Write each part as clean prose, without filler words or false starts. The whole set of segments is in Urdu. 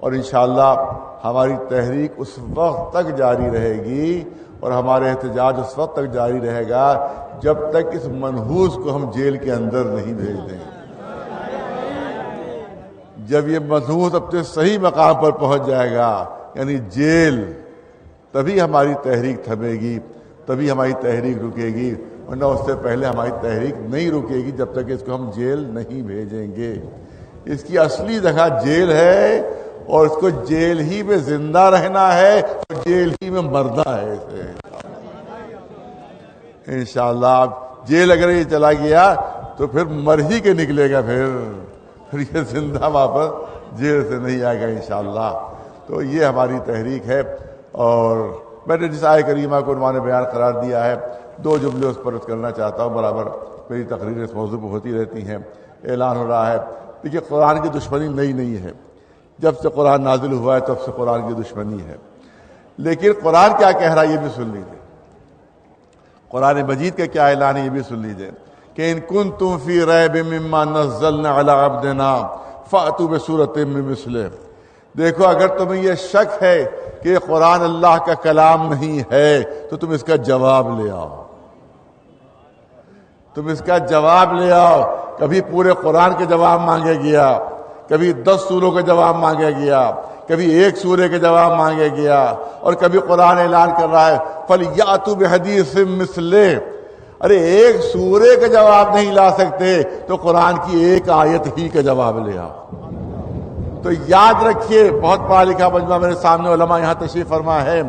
اور انشاءاللہ ہماری تحریک اس وقت تک جاری رہے گی اور ہمارے احتجاج اس وقت تک جاری رہے گا جب تک اس منحوس کو ہم جیل کے اندر نہیں بھیج دیں. جب یہ منحوس اپنے صحیح مقام پر پہنچ جائے گا یعنی جیل، تبھی ہماری تحریک تھمے گی، تبھی ہماری تحریک رکے گی، ورنہ اس سے پہلے ہماری تحریک نہیں رکے گی جب تک اس کو ہم جیل نہیں بھیجیں گے. اس کی اصلی جگہ جیل ہے اور اس کو جیل ہی میں زندہ رہنا ہے اور جیل ہی میں مرنا ہے. انشاءاللہ جیل اگر یہ چلا گیا تو پھر مر ہی کے نکلے گا، پھر یہ زندہ واپس جیل سے نہیں آئے گا انشاءاللہ. تو یہ ہماری تحریک ہے. اور میں نے جس آیت کریمہ کو عنوان بیان قرار دیا ہے، 2 جملے اس پر کرنا چاہتا ہوں. برابر میری تقریر اس موضوع پر ہوتی رہتی ہیں. اعلان ہو رہا ہے. دیکھیے قرآن کی دشمنی نئی نہیں ہے، جب سے قرآن نازل ہوا ہے تب سے قرآن کی دشمنی ہے. لیکن قرآن کیا کہہ رہا ہے یہ بھی سن لیجیے. قرآن مجید کا کیا اعلان ہے یہ بھی سن لیجیے کہ ان کنتم فی ریب مما نزلنا علی عبدنا فأتوا بسورۃ من مثلہ. دیکھو اگر تمہیں یہ شک ہے کہ قرآن اللہ کا کلام نہیں ہے تو تم اس کا جواب لے آؤ. تم اس کا جواب لے آؤ. کبھی پورے قرآن کے جواب مانگے گیا، کبھی 10 سوروں کا جواب مانگے گیا، کبھی 1 سورے کے جواب مانگے گیا، اور کبھی قرآن اعلان کر رہا ہے فَلْيَأْتُوا بِحَدِيثٍ مِثْلِهِ. ارے ایک سورے کا جواب نہیں لا سکتے تو قرآن کی ایک آیت ہی کا جواب لے آؤ. تو یاد رکھیے، بہت پڑھا لکھا مجمع میرے سامنے علماء یہاں تشریف فرما ہے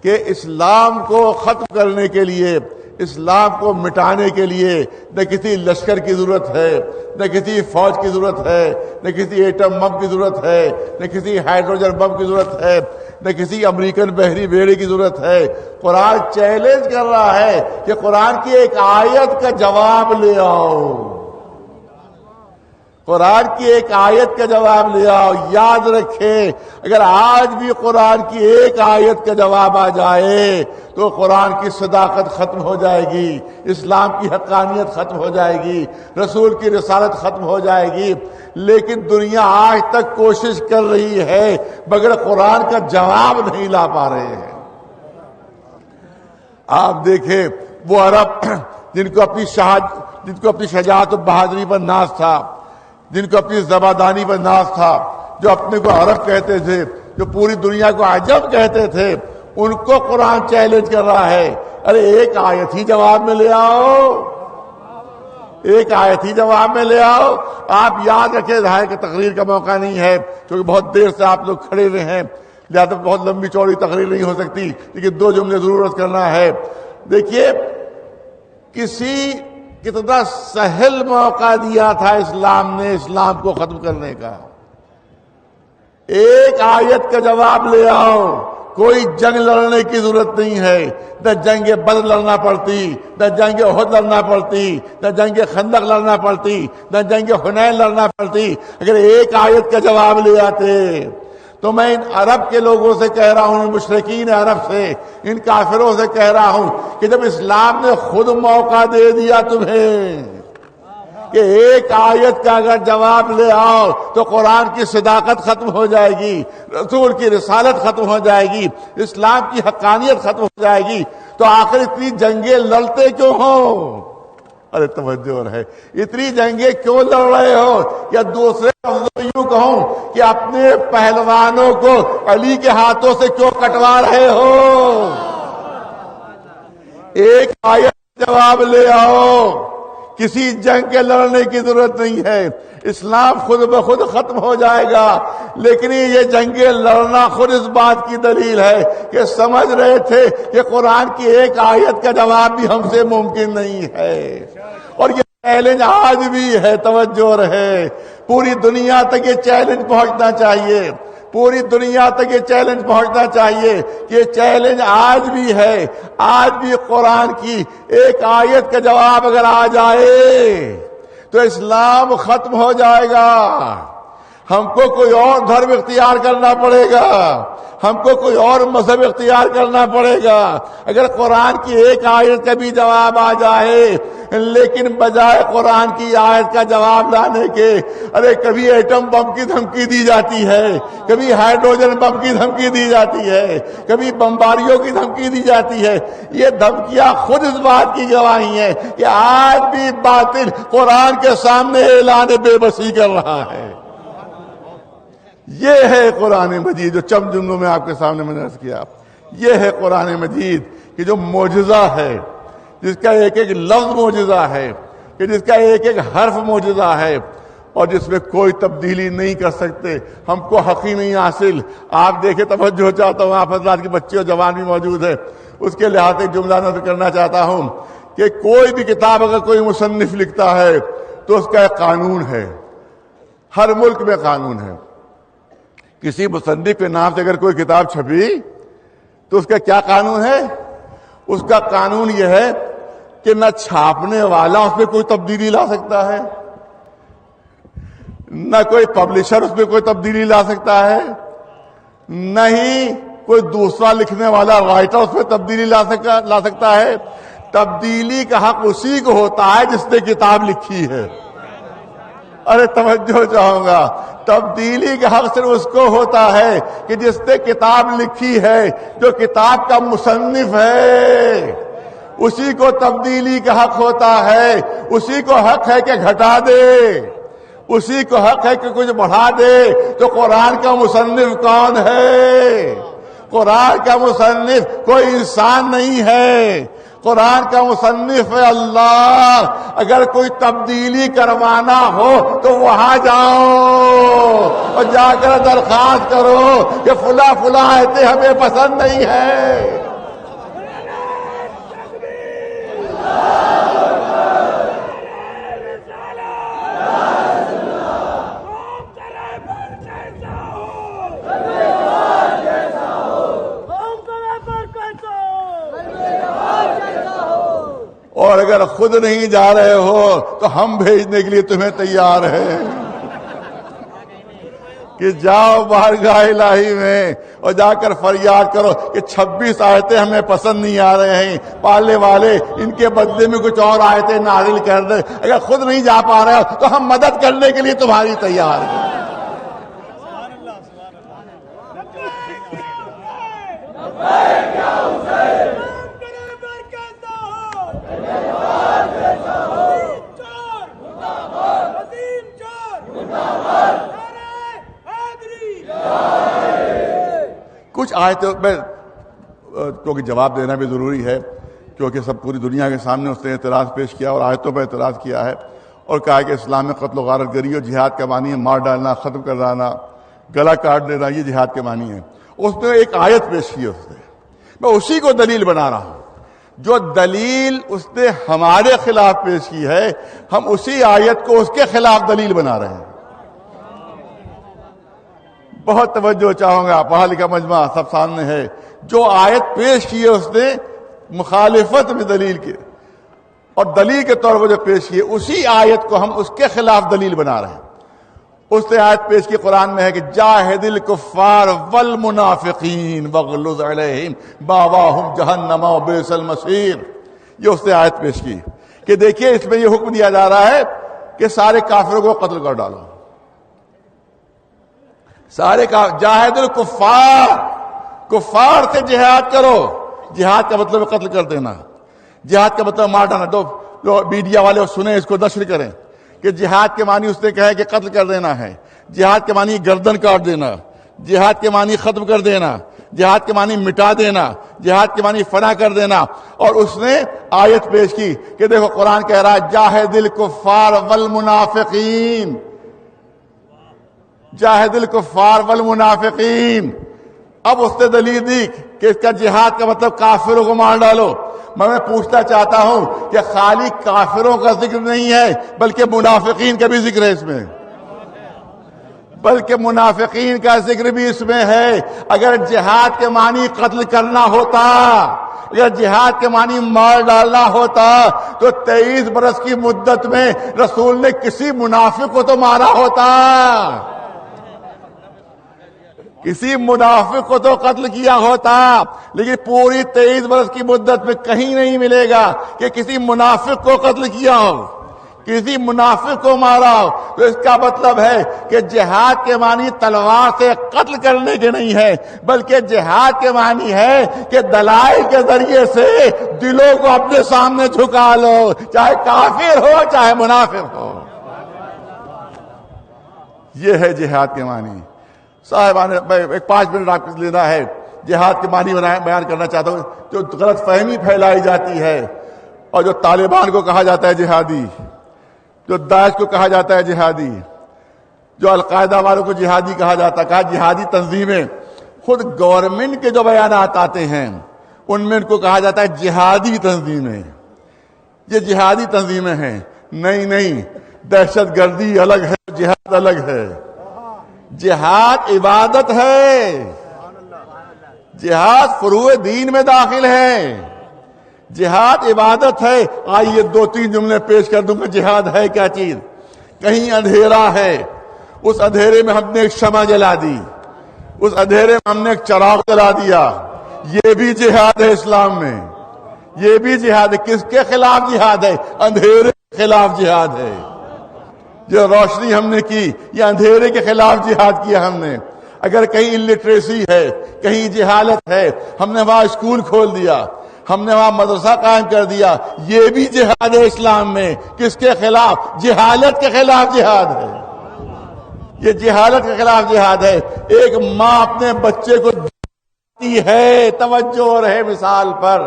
کہ اسلام کو ختم کرنے کے لیے، اسلام کو مٹانے کے لیے نہ کسی لشکر کی ضرورت ہے، نہ کسی فوج کی ضرورت ہے، نہ کسی ایٹم بم کی ضرورت ہے، نہ کسی ہائیڈروجن بم کی ضرورت ہے، نہ کسی امریکن بحری بیڑے کی ضرورت ہے. قرآن چیلنج کر رہا ہے کہ قرآن کی ایک آیت کا جواب لے آؤ. قرآن کی ایک آیت کا جواب لے آؤ. یاد رکھیں اگر آج بھی قرآن کی ایک آیت کا جواب آ جائے تو قرآن کی صداقت ختم ہو جائے گی، اسلام کی حقانیت ختم ہو جائے گی، رسول کی رسالت ختم ہو جائے گی. لیکن دنیا آج تک کوشش کر رہی ہے مگر قرآن کا جواب نہیں لا پا رہے ہیں. آپ دیکھیں وہ عرب جن کو اپنی شجاعت و بہادری پر ناز تھا، جن کو اپنی زبادانی پر ناز تھا، جو اپنے کو عرب کہتے تھے، جو پوری دنیا کو عجب کہتے تھے، ان کو قرآن چیلنج کر رہا ہے ارے ایک آیت ہی جواب میں لے آؤ، ایک آیت ہی جواب میں لے آؤ. آپ یاد رکھیں ظاہر کہ تقریر کا موقع نہیں ہے کیونکہ بہت دیر سے آپ لوگ کھڑے ہوئے ہیں، لہٰذا بہت لمبی چوڑی تقریر نہیں ہو سکتی، لیکن 2 جملے ضرورت کرنا ہے. دیکھیے کتنا سہل موقع دیا تھا اسلام نے اسلام کو ختم کرنے کا. ایک آیت کا جواب لے آؤ. کوئی جنگ لڑنے کی ضرورت نہیں ہے، نہ جنگ بدر لڑنا پڑتی، نہ جنگ احد لڑنا پڑتی، نہ جنگ خندق لڑنا پڑتی، نہ جنگ حنین لڑنا پڑتی. اگر ایک آیت کا جواب لے آتے تو میں ان عرب کے لوگوں سے کہہ رہا ہوں، ان مشرکین عرب سے، ان کافروں سے کہہ رہا ہوں کہ جب اسلام نے خود موقع دے دیا تمہیں کہ ایک آیت کا اگر جواب لے آؤ تو قرآن کی صداقت ختم ہو جائے گی، رسول کی رسالت ختم ہو جائے گی، اسلام کی حقانیت ختم ہو جائے گی، تو آخر اتنی جنگیں لڑتے کیوں ہو؟ ارے توجہ ہے، اتنی جنگیں کیوں لڑ رہے ہو؟ یا دوسرے یوں کہوں کہ اپنے پہلوانوں کو علی کے ہاتھوں سے کیوں کٹوا رہے ہو؟ ایک آیت جواب لے آؤ. کسی جنگ کے لڑنے کی ضرورت نہیں ہے، اسلام خود بخود ختم ہو جائے گا. لیکن یہ جنگیں لڑنا خود اس بات کی دلیل ہے کہ سمجھ رہے تھے کہ قرآن کی ایک آیت کا جواب بھی ہم سے ممکن نہیں ہے. اور یہ چیلنج آج بھی ہے، توجہ رہے، پوری دنیا تک یہ چیلنج پہنچنا چاہیے، پوری دنیا تک یہ چیلنج پہنچنا چاہیے کہ یہ چیلنج آج بھی ہے. آج بھی قرآن کی ایک آیت کا جواب اگر آ جائے تو اسلام ختم ہو جائے گا. ہم کو کوئی اور دھرم اختیار کرنا پڑے گا، ہم کو کوئی اور مذہب اختیار کرنا پڑے گا۔ اگر قرآن کی ایک آیت کا بھی جواب آ جائے، لیکن بجائے قرآن کی آیت کا جواب لانے کے، ارے کبھی ایٹم بم کی دھمکی دی جاتی ہے، کبھی ہائیڈروجن بم کی دھمکی دی جاتی ہے، کبھی بمباریوں کی دھمکی دی جاتی ہے۔ یہ دھمکیاں خود اس بات کی گواہی ہیں کہ آج بھی باطل قرآن کے سامنے اعلان بے بسی کر رہا ہے۔ یہ ہے قرآن مجید جو چند جملوں میں آپ کے سامنے میں نے عرض کیا۔ یہ ہے قرآن مجید کہ جو معجزہ ہے، جس کا ایک ایک لفظ معجزہ ہے، کہ جس کا ایک ایک حرف معجزہ ہے، اور جس میں کوئی تبدیلی نہیں کر سکتے۔ ہم کو حق ہی نہیں حاصل۔ آپ دیکھیں، توجہ چاہتا ہوں، آپ حضرات کے بچے اور جوان بھی موجود ہے، اس کے لحاظ سے جملہ نقل کرنا چاہتا ہوں کہ کوئی بھی کتاب اگر کوئی مصنف لکھتا ہے تو اس کا ایک قانون ہے، ہر ملک میں قانون ہے۔ کسی مصنف کے نام سے اگر کوئی کتاب چھپی تو اس کا کیا قانون ہے؟ اس کا قانون یہ ہے کہ نہ چھاپنے والا اس میں کوئی تبدیلی لا سکتا ہے، نہ کوئی پبلشر اس میں کوئی تبدیلی لا سکتا ہے، نہ ہی کوئی دوسرا لکھنے والا رائٹر اس میں تبدیلی لا سکتا ہے۔ تبدیلی کا حق اسی کو ہوتا ہے جس نے کتاب لکھی ہے۔ ارے توجہ چاہوں گا، تبدیلی کا حق صرف اس کو ہوتا ہے کہ جس نے کتاب لکھی ہے، جو کتاب کا مصنف ہے، اسی کو تبدیلی کا حق ہوتا ہے۔ اسی کو حق ہے کہ گھٹا دے، اسی کو حق ہے کہ کچھ بڑھا دے۔ تو قرآن کا مصنف کون ہے؟ قرآن کا مصنف کوئی انسان نہیں ہے، قرآن کا مصنف ہے اللہ۔ اگر کوئی تبدیلی کروانا ہو تو وہاں جاؤ اور جا کر درخواست کرو کہ فلاں فلاں آیتیں ہمیں پسند نہیں ہے۔ اور اگر خود نہیں جا رہے ہو تو ہم بھیجنے کے لیے تمہیں تیار ہیں کہ جاؤ بارگاہ الہی میں اور جا کر فریاد کرو کہ 26 آیتیں ہمیں پسند نہیں آ رہے ہیں، پالنے والے ان کے بدلے میں کچھ اور آیتیں نازل کر دے۔ اگر خود نہیں جا پا رہے ہو تو ہم مدد کرنے کے لیے تمہاری تیار ہیں۔ کچھ آیتوں میں کیونکہ جواب دینا بھی ضروری ہے، کیونکہ سب پوری دنیا کے سامنے اس نے اعتراض پیش کیا اور آیتوں پر اعتراض کیا ہے، اور کہا کہ اسلام میں قتل و غارت گری اور جہاد کا معنی ہے مار ڈالنا، ختم کر ڈالنا، گلا کاٹ دینا، یہ جہاد کے معنی ہے۔ اس نے ایک آیت پیش کی، اس نے میں اسی کو دلیل بنا رہا ہوں۔ جو دلیل اس نے ہمارے خلاف پیش کی ہے، ہم اسی آیت کو اس کے خلاف دلیل بنا رہے ہیں۔ بہت توجہ چاہوں گا، پڑھا لکھا مجمع سب سامنے ہے۔ جو آیت پیش کی ہے اس نے مخالفت میں دلیل کے، اور دلیل کے طور پر جو پیش کی ہے، اسی آیت کو ہم اس کے خلاف دلیل بنا رہے ہیں۔ اس نے آیت پیش کی قرآن میں ہے کہ جاہد الکفار والمنافقین واغلظ علیہم مأواہم جہنم وبئس المصیر۔ یہ اس نے آیت پیش کی کہ دیکھیے اس میں یہ حکم دیا جا رہا ہے کہ سارے کافروں کو قتل کر ڈالو، سارے جاہد الکفار، کفار سے جہاد کرو۔ جہاد کا مطلب قتل کر دینا، جہاد کا مطلب مار ڈالنا۔ جو میڈیا والے سنیں اس کو نشر کریں کہ جہاد کے معنی اس نے کہا ہے کہ قتل کر دینا ہے، جہاد کے معنی گردن کاٹ دینا، جہاد کے معنی ختم کر دینا، جہاد کے معنی مٹا دینا، جہاد کے معنی فنا کر دینا۔ اور اس نے آیت پیش کی کہ دیکھو قرآن کہہ رہا ہے جاہد الکفار والمنافقین، جاہد الکفار والمنافقین۔ اب اس نے دلیل دی کہ اس کا جہاد کا مطلب کافروں کو مار ڈالو۔ میں پوچھنا چاہتا ہوں کہ خالی کافروں کا ذکر نہیں ہے بلکہ منافقین کا بھی ذکر ہے اس میں، بلکہ منافقین کا ذکر بھی اس میں ہے۔ اگر جہاد کے معنی قتل کرنا ہوتا، اگر جہاد کے معنی مار ڈالنا ہوتا تو 23 برس کی مدت میں رسول نے کسی منافق کو تو مارا ہوتا۔ کسی منافق کو تو قتل کیا ہوتا، لیکن پوری 23 برس کی مدت میں کہیں نہیں ملے گا کہ کسی منافق کو قتل کیا ہو، کسی منافق کو مارا ہو۔ تو اس کا مطلب ہے کہ جہاد کے معنی تلوار سے قتل کرنے کے نہیں ہے، بلکہ جہاد کے معنی ہے کہ دلائل کے ذریعے سے دلوں کو اپنے سامنے جھکا لو، چاہے کافر ہو چاہے منافق ہو۔ یہ ہے جہاد کے معنی۔ صاحبان ایک 5 منٹ آپ کو لینا ہے، جہاد کے معنی بیان کرنا چاہتا ہوں۔ جو غلط فہمی پھیلائی جاتی ہے، اور جو طالبان کو کہا جاتا ہے جہادی، جو داعش کو کہا جاتا ہے جہادی، جو القاعدہ والوں کو جہادی کہا جاتا ہے، کہا جہادی تنظیمیں، خود گورنمنٹ کے جو بیانات آتے ہیں ان میں ان کو کہا جاتا ہے جہادی تنظیمیں، یہ جہادی تنظیمیں ہیں۔ نہیں، دہشت گردی الگ ہے، جہاد الگ ہے۔ جہاد عبادت ہے، جہاد فروع دین میں داخل ہے، جہاد عبادت ہے۔ آئیے 2-3 جملے پیش کر دوں گا جہاد ہے کیا چیز۔ کہیں اندھیرا ہے، اس اندھیرے میں ہم نے ایک شمع جلا دی، اس اندھیرے میں ہم نے ایک چراغ جلا دیا، یہ بھی جہاد ہے اسلام میں، یہ بھی جہاد ہے۔ کس کے خلاف جہاد ہے؟ اندھیرے کے خلاف جہاد ہے۔ جو روشنی ہم نے کی، یہ اندھیرے کے خلاف جہاد کیا ہم نے۔ اگر کہیں الٹریسی ہے، کہیں جہالت ہے، ہم نے وہاں اسکول کھول دیا، ہم نے وہاں مدرسہ قائم کر دیا، یہ بھی جہاد ہے اسلام میں۔ کس کے خلاف؟ جہالت کے خلاف جہاد ہے، یہ جہالت کے خلاف جہاد ہے۔ ایک ماں اپنے بچے کو ہے، توجہ رہے مثال پر،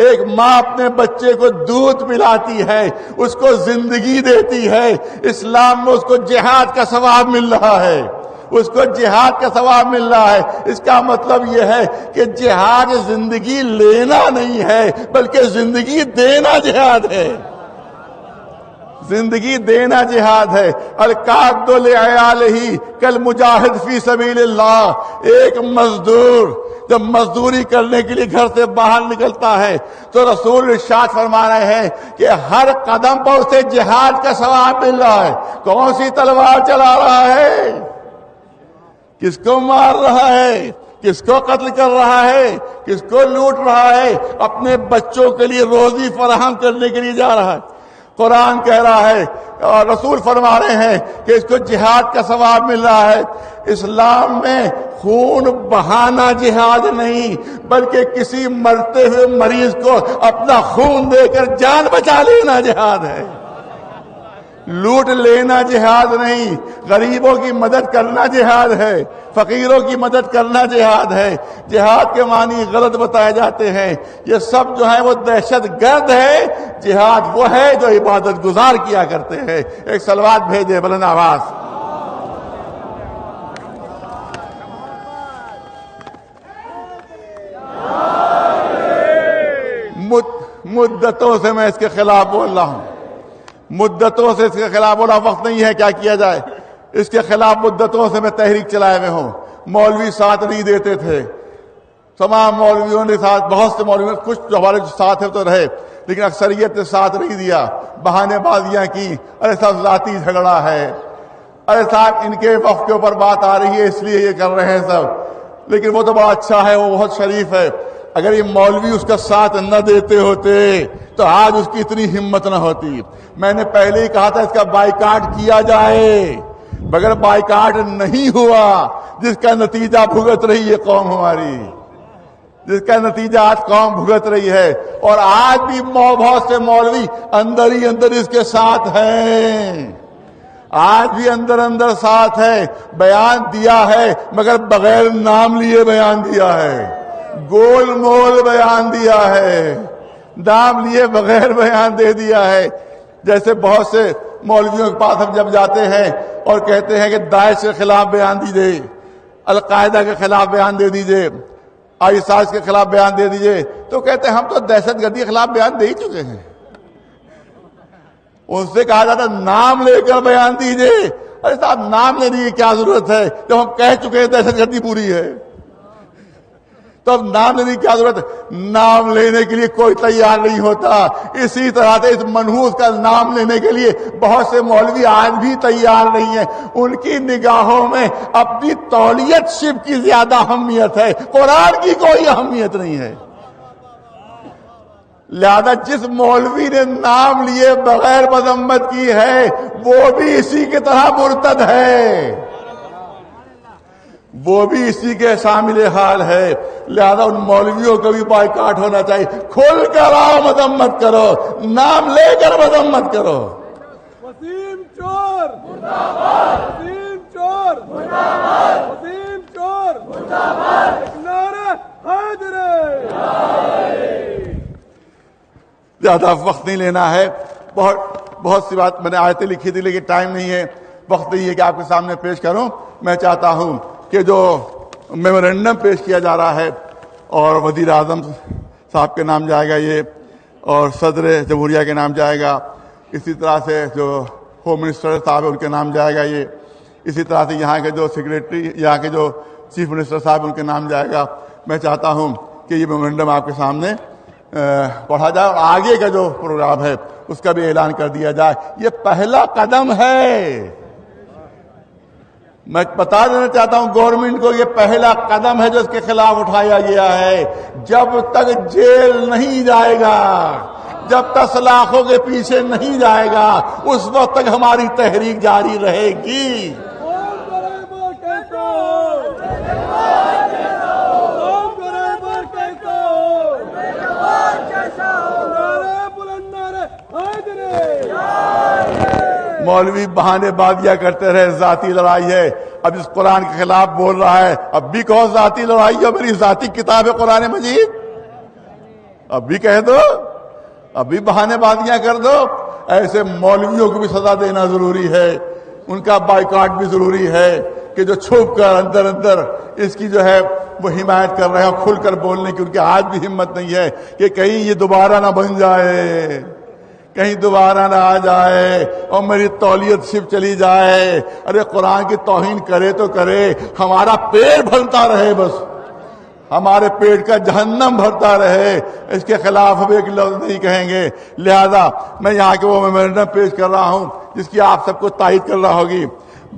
ایک ماں اپنے بچے کو دودھ پلاتی ہے، اس کو زندگی دیتی ہے۔ اسلام میں اس کو جہاد کا ثواب مل رہا ہے، اس کو جہاد کا ثواب مل رہا ہے۔ اس کا مطلب یہ ہے کہ جہاد زندگی لینا نہیں ہے، بلکہ زندگی دینا جہاد ہے، زندگی دینا جہاد ہے۔ القابض لعیالہ کالمجاہد فی سبیل اللہ۔ ایک مزدور جب مزدوری کرنے کے لیے گھر سے باہر نکلتا ہے تو رسول ارشاد فرما رہے ہیں کہ ہر قدم پر اسے جہاد کا ثواب مل رہا ہے۔ کون سی تلوار چلا رہا ہے؟ کس کو مار رہا ہے؟ کس کو قتل کر رہا ہے؟ کس کو لوٹ رہا ہے؟ اپنے بچوں کے لیے روزی فراہم کرنے کے لیے جا رہا ہے۔ قرآن کہہ رہا ہے اور رسول فرما رہے ہیں کہ اس کو جہاد کا ثواب مل رہا ہے۔ اسلام میں خون بہانا جہاد نہیں، بلکہ کسی مرتے ہوئے مریض کو اپنا خون دے کر جان بچا لینا جہاد ہے۔ لوٹ لینا جہاد نہیں، غریبوں کی مدد کرنا جہاد ہے، فقیروں کی مدد کرنا جہاد ہے۔ جہاد کے معنی غلط بتائے جاتے ہیں، یہ سب جو ہے وہ دہشت گرد ہے۔ جہاد وہ ہے جو عبادت گزار کیا کرتے ہیں۔ ایک صلوات بھیجے بلند آواز۔ مدتوں سے میں اس کے خلاف بول رہا ہوں، مدتوں سے اس کے خلاف بولا، وقت نہیں ہے کیا کیا جائے۔ اس کے خلاف مدتوں سے میں تحریک چلائے ہوئے ہوں۔ مولوی ساتھ نہیں دیتے تھے، تمام مولویوں نے ساتھ، بہت سے مولویوں، کچھ جو ہمارے ساتھ ہیں تو رہے، لیکن اکثریت نے ساتھ نہیں دیا، بہانے بازیاں کی، ارے صاحب ذاتی جھگڑا ہے، ارے صاحب ان کے وقت کے اوپر بات آ رہی ہے اس لیے یہ کر رہے ہیں سب۔ لیکن وہ تو بڑا اچھا ہے، وہ بہت شریف ہے۔ اگر یہ مولوی اس کا ساتھ نہ دیتے ہوتے تو آج اس کی اتنی ہمت نہ ہوتی۔ میں نے پہلے ہی کہا تھا اس کا بائیکاٹ کیا جائے، مگر بائیکاٹ نہیں ہوا، جس کا نتیجہ بھگت رہی ہے قوم ہماری، جس کا نتیجہ آج قوم بھگت رہی ہے۔ اور آج بھی بہت سے مولوی اندر ہی اندر اس کے ساتھ ہیں، آج بھی اندر اندر ساتھ ہے۔ بیان دیا ہے مگر بغیر نام لیے بیان دیا ہے، گول مول بیان دیا ہے، نام لیے بغیر بیان دے دیا ہے۔ جیسے بہت سے مولویوں کے پاس ہم جب جاتے ہیں اور کہتے ہیں کہ داعش کے خلاف بیان دیجیے، القاعدہ کے خلاف بیان دے دیجیے، ISIS کے خلاف بیان دے دیجیے، تو کہتے ہیں ہم تو دہشت گردی کے خلاف بیان دے ہی چکے ہیں۔ ان سے کہا جاتا نام لے کر بیان دیجیے۔ ارے صاحب نام لینے کی کیا ضرورت ہے جب ہم کہہ چکے ہیں دہشت گردی پوری ہے؟ تو اب نام لینے کی کیا ضرورت ہے؟ نام لینے کے لیے کوئی تیار نہیں ہوتا. اسی طرح سے اس منحوس کا نام لینے کے لیے بہت سے مولوی آج بھی تیار نہیں ہیں. ان کی نگاہوں میں اپنی تولیت شب کی زیادہ اہمیت ہے، قرآن کی کوئی اہمیت نہیں ہے. لہذا جس مولوی نے نام لیے بغیر مذمت کی ہے وہ بھی اسی کی طرح مرتد ہے، وہ بھی اسی کے شامل حال ہے. لہذا ان مولویوں کو بھی بائیکاٹ ہونا چاہیے. کھل کر آؤ، مذمت کرو، نام لے کر مذمت کرو. وسیم چور مردہ باد، وسیم چور مردہ باد، وسیم چور مردہ باد، نعرہ حیدری. زیادہ وقت نہیں لینا ہے. بہت سی بات میں نے آیتیں لکھی تھی لیکن ٹائم نہیں ہے، وقت نہیں ہے کہ آپ کے سامنے پیش کروں. میں چاہتا ہوں کہ جو میمورینڈم پیش کیا جا رہا ہے اور وزیر اعظم صاحب کے نام جائے گا یہ، اور صدر جمہوریہ کے نام جائے گا، اسی طرح سے جو ہوم منسٹر صاحب ہے ان کے نام جائے گا یہ، اسی طرح سے یہاں کے جو سیکریٹری، یہاں کے جو چیف منسٹر صاحب ان کے نام جائے گا. میں چاہتا ہوں کہ یہ میمورینڈم آپ کے سامنے پڑھا جائے اور آگے کا جو پروگرام ہے اس کا بھی اعلان کر دیا جائے. یہ پہلا قدم ہے. میں بتا دینا چاہتا ہوں گورنمنٹ کو، یہ پہلا قدم ہے جو اس کے خلاف اٹھایا گیا ہے. جب تک جیل نہیں جائے گا، جب تک سلاخوں کے پیچھے نہیں جائے گا، اس وقت تک ہماری تحریک جاری رہے گی. مولوی بہانے بازیاں کرتے رہے، ذاتی لڑائی ہے. اب اس قرآن کے خلاف بول رہا ہے، اب بھی کہو ذاتی لڑائی ہے، میری ذاتی کتاب ہے قرآن مجید، اب بھی کہہ دو، اب بھی بہانے بازیاں کر دو. ایسے مولویوں کو بھی سزا دینا ضروری ہے، ان کا بائیکاٹ بھی ضروری ہے کہ جو چھپ کر اندر اندر اس کی جو ہے وہ حمایت کر رہے ہیں. کھل کر بولنے کی ان کی آج بھی ہمت نہیں ہے کہ کہیں یہ دوبارہ نہ بن جائے، کہیں دوبارہ نہ آ جائے اور میری تولیت شب چلی جائے. ارے قرآن کی توہین کرے تو کرے، ہمارا پیٹ بھرتا رہے، بس ہمارے پیٹ کا جہنم بھرتا رہے، اس کے خلاف ہم ایک لفظ نہیں کہیں گے. لہذا میں یہاں کے وہ میمورینڈم پیش کر رہا ہوں جس کی آپ سب کو تائید کر رہا ہوگی.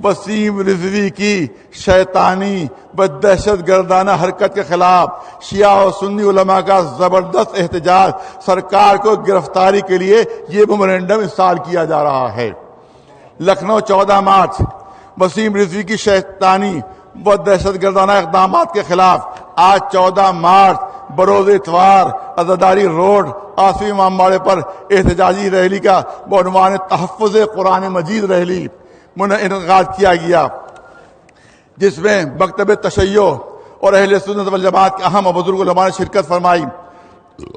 وسیم رضوی کی شیطانی و دہشت گردانہ حرکت کے خلاف شیعہ و سنی علماء کا زبردست احتجاج، سرکار کو گرفتاری کے لیے یہ میمورینڈم ارسال کیا جا رہا ہے. لکھنؤ 14 مارچ. وسیم رضوی کی شیطانی و دہشت گردانہ اقدامات کے خلاف آج 14 مارچ بروز اتوار عزاداری روڈ آصفی امام باڑے پر احتجاجی ریلی کا بعنوان تحفظ قرآن مجید ریلی انعقاد کیا گیا، جس میں مکتب تشیع اور اہل سنت والجماعت کے اہم و بزرگ علماء نے شرکت فرمائی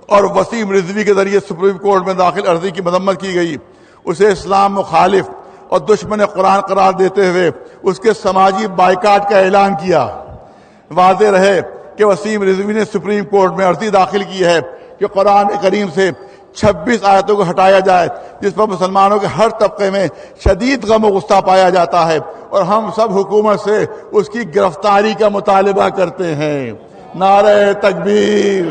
اور وسیم رضوی کے ذریعے سپریم کورٹ میں داخل عرضی کی مذمت کی گئی. اسے اسلام مخالف اور دشمن قرآن قرار دیتے ہوئے اس کے سماجی بائیکاٹ کا اعلان کیا. واضح رہے کہ وسیم رضوی نے سپریم کورٹ میں عرضی داخل کی ہے کہ قرآن کریم سے 26 آیتوں کو ہٹایا جائے، جس پر مسلمانوں کے ہر طبقے میں شدید غم و غصہ پایا جاتا ہے، اور ہم سب حکومت سے اس کی گرفتاری کا مطالبہ کرتے ہیں. نعرہ تکبیر،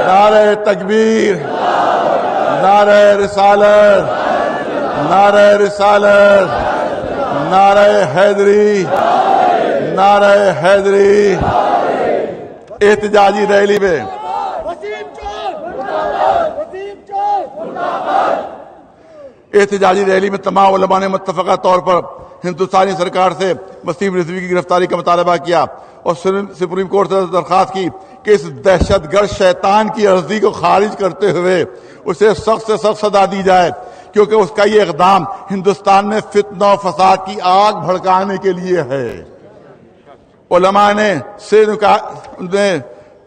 نعرہ تکبیر، نعرہ رسالت، نعرہ رسالت، نعرہ حیدری، نعرہ حیدری. احتجاجی ریلی میں تمام علماء نے متفقہ طور پر ہندوستانی سرکار سے وسیم رضوی کی گرفتاری کا مطالبہ کیا اور سپریم کورٹ سے درخواست کی کہ اس دہشت گرد شیطان کی عرضی کو خارج کرتے ہوئے اسے سخت سے سخت سزا دی جائے، کیونکہ اس کا یہ اقدام ہندوستان میں فتنہ و فساد کی آگ بھڑکانے کے لیے ہے. علماء نے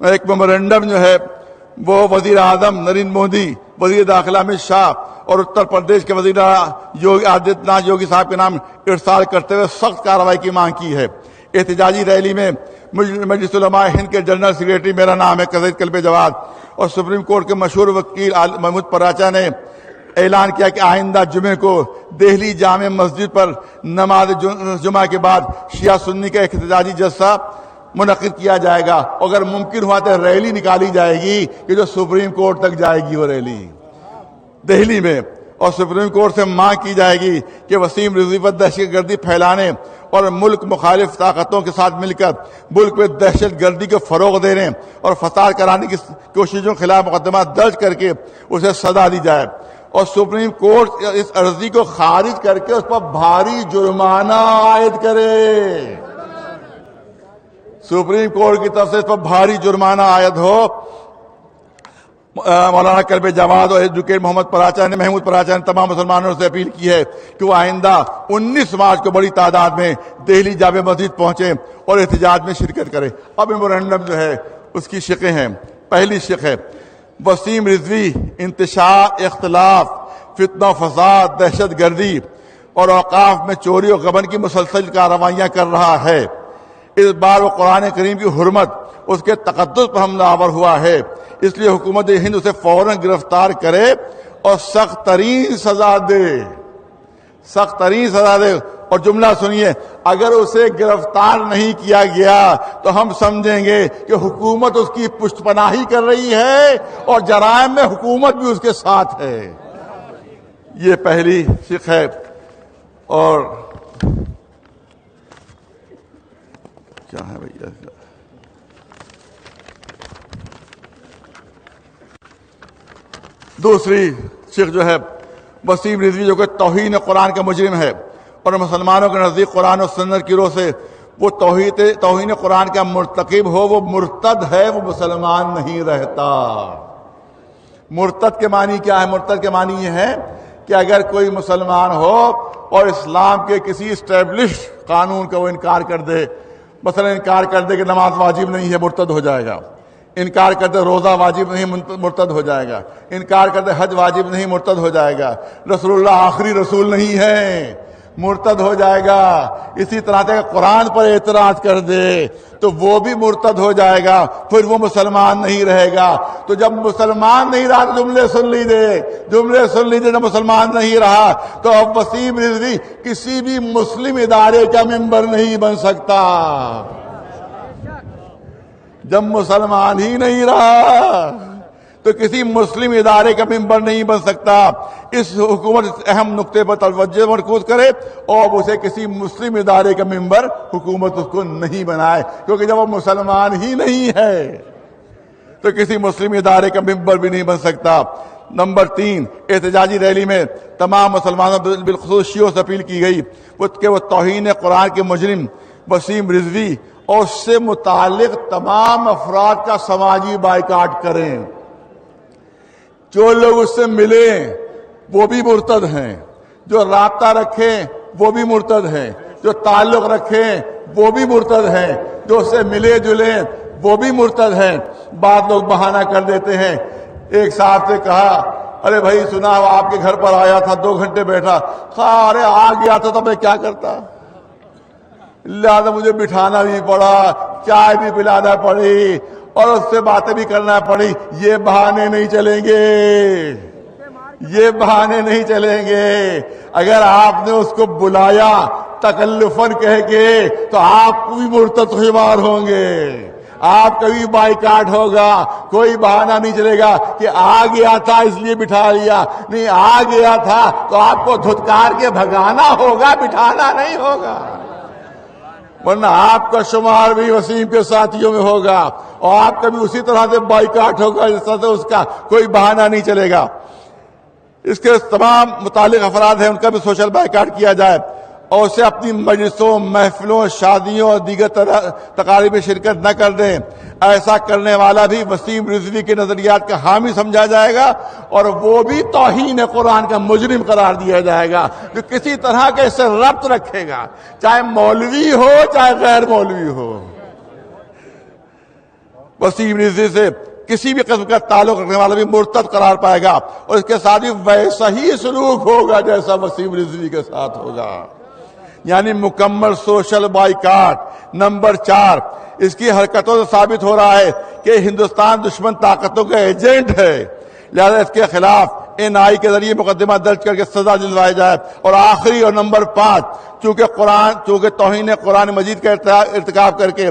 ایک میمورینڈم جو ہے وہ وزیر اعظم نریندر مودی، وزیر داخلہ امت شاہ اور اتر پردیش کے وزیر یوگی آدتیہ ناتھ یوگی صاحب کے نام ارسال کرتے ہوئے سخت کارروائی کی مانگ کی ہے. احتجاجی ریلی میں مجلس علماء ہند کے جنرل سیکریٹری، میرا نام ہے قزید قلب جواد، اور سپریم کورٹ کے مشہور وکیل محمود پراچا نے اعلان کیا کہ آئندہ جمعے کو دہلی جامع مسجد پر نماز جمعہ کے بعد شیعہ سنی کا احتجاجی جلسہ منعقد کیا جائے گا. اگر ممکن ہوا تو ریلی نکالی جائے گی کہ جو سپریم کورٹ تک جائے گی وہ ریلی دہلی میں, اور سپریم کورٹ سے مانگ کی جائے گی کہ وسیم رضوی پر دہشت گردی پھیلانے اور ملک مخالف طاقتوں کے ساتھ مل کر ملک میں دہشت گردی کو فروغ دینے اور فساد کرانے کی کوششوں کے خلاف مقدمات درج کر کے اسے سزا دی جائے, اور سپریم کورٹ اس عرضی کو خارج کر کے اس پر بھاری جرمانہ عائد کرے. سپریم کورٹ کی طرف سے اس پر بھاری جرمانہ عائد ہو. مولانا کلب جماعت اور ایڈوکیٹ محمود پراچا نے تمام مسلمانوں سے اپیل کی ہے کہ وہ آئندہ 19 مارچ کو بڑی تعداد میں دہلی جامع مسجد پہنچے اور احتجاج میں شرکت کرے. اب میمورنڈم جو ہے اس کی شقیں ہیں. پہلی شق ہے وسیم رضوی انتشار اختلاف, فتنہ و فساد, دہشت گردی اور اوقاف میں چوری و غبن کی مسلسل کارروائیاں کر رہا ہے. اس بار وہ قرآن کریم کی حرمت, اس کے تقدس پر حملہ آور ہوا ہے. اس لیے حکومت ہند اسے فوراً گرفتار کرے اور سخت ترین سزا دے. سخت ترین سزا دے. اور جملہ سنیے, اگر اسے گرفتار نہیں کیا گیا تو ہم سمجھیں گے کہ حکومت اس کی پشت پناہی کر رہی ہے اور جرائم میں حکومت بھی اس کے ساتھ ہے. یہ پہلی شق ہے. اور کیا ہے بھیا, دوسری شق جو ہے وسیم رضوی جو کہ توہین قرآن کا مجرم ہے اور مسلمانوں کے نزدیک قرآن و سنت کی روح سے وہ توہین قرآن کا مرتکب ہو, وہ مرتد ہے, وہ مسلمان نہیں رہتا. مرتد کے معنی کیا ہے؟ مرتد کے معنی یہ ہے کہ اگر کوئی مسلمان ہو اور اسلام کے کسی اسٹیبلشڈ قانون کا وہ انکار کر دے, مثلا انکار کر دے کہ نماز واجب نہیں ہے, مرتد ہو جائے گا. انکار کر دے روزہ واجب نہیں, مرتد ہو جائے گا. انکار کر دے حج واجب نہیں, مرتد ہو جائے گا. رسول اللہ آخری رسول نہیں ہے, مرتد ہو جائے گا. اسی طرح سے قرآن پر اعتراض کر دے تو وہ بھی مرتد ہو جائے گا, پھر وہ مسلمان نہیں رہے گا. تو جب مسلمان نہیں رہا تو جملے سن لیجیے, جب مسلمان نہیں رہا تو اب وسیم رضوی کسی بھی مسلم ادارے کا ممبر نہیں بن سکتا. جب مسلمان ہی نہیں رہا تو کسی مسلم ادارے کا ممبر نہیں بن سکتا. اس حکومت اس اہم نقطے پر توجہ مرکوز کرے اور اسے کسی مسلم ادارے کا ممبر حکومت اس کو نہیں بنائے, کیونکہ جب وہ مسلمان ہی نہیں ہے تو کسی مسلم ادارے کا ممبر بھی نہیں بن سکتا. نمبر 3, احتجاجی ریلی میں تمام مسلمانوں بالخصوص شیعوں سے اپیل کی گئی کہ وہ توہین قرآن کے مجرم وسیم رضوی اور اس سے متعلق تمام افراد کا سماجی بائیکاٹ کریں. جو لوگ اس سے ملیں وہ بھی مرتد ہیں, جو رابطہ رکھیں وہ بھی مرتد ہیں, جو تعلق رکھیں وہ بھی مرتد ہیں, جو اس سے ملے جلیں وہ بھی مرتد ہیں. بعض لوگ بہانہ کر دیتے ہیں. ایک صاحب سے کہا, ارے بھائی سنا آپ کے گھر پر آیا تھا, 2 گھنٹے بیٹھا, ارے آ گیا تھا تو میں کیا کرتا, لہذا مجھے بٹھانا بھی پڑا, چائے بھی پلانا پڑی اور اس سے باتیں بھی کرنا پڑی. یہ بہانے نہیں چلیں گے, یہ بہانے نہیں چلیں گے. اگر آپ نے اس کو بلایا تکلفاً کہہ کے تو آپ بھی مرتد شمار ہوں گے, آپ کا بھی بائیکاٹ ہوگا. کوئی بہانہ نہیں چلے گا کہ آ گیا تھا اس لیے بٹھا لیا. نہیں, آ گیا تھا تو آپ کو دھتکار کے بھگانا ہوگا, بٹھانا نہیں ہوگا, ورنہ آپ کا شمار بھی وسیم کے ساتھیوں میں ہوگا اور آپ کا بھی اسی طرح سے بائیکاٹ ہوگا جس طرح سے اس کا. کوئی بہانہ نہیں چلے گا. اس کے تمام متعلق افراد ہیں ان کا بھی سوشل بائیکاٹ کیا جائے اور اسے اپنی مجلسوں, محفلوں, شادیوں اور دیگر تقاریب میں شرکت نہ کر دیں. ایسا کرنے والا بھی وسیم رضوی کے نظریات کا حامی سمجھا جائے گا اور وہ بھی توہین قرآن کا مجرم قرار دیا جائے گا جو کسی طرح کے اس سے ربط رکھے گا, چاہے مولوی ہو چاہے غیر مولوی ہو. وسیم رضوی سے کسی بھی قسم کا تعلق رکھنے والا بھی مرتد قرار پائے گا اور اس کے ساتھ بھی ویسا ہی سلوک ہوگا جیسا وسیم رضوی کے ساتھ ہوگا, یعنی مکمل سوشل بائیکاٹ. نمبر 4, اس کی حرکتوں سے ثابت ہو رہا ہے کہ ہندوستان دشمن طاقتوں کا ایجنٹ ہے, لہذا اس کے خلاف NI کے ذریعے مقدمہ درج کر کے سزا دلوائی جائے. اور آخری اور نمبر 5, چونکہ توہین قرآن مجید کا ارتکاب کر کے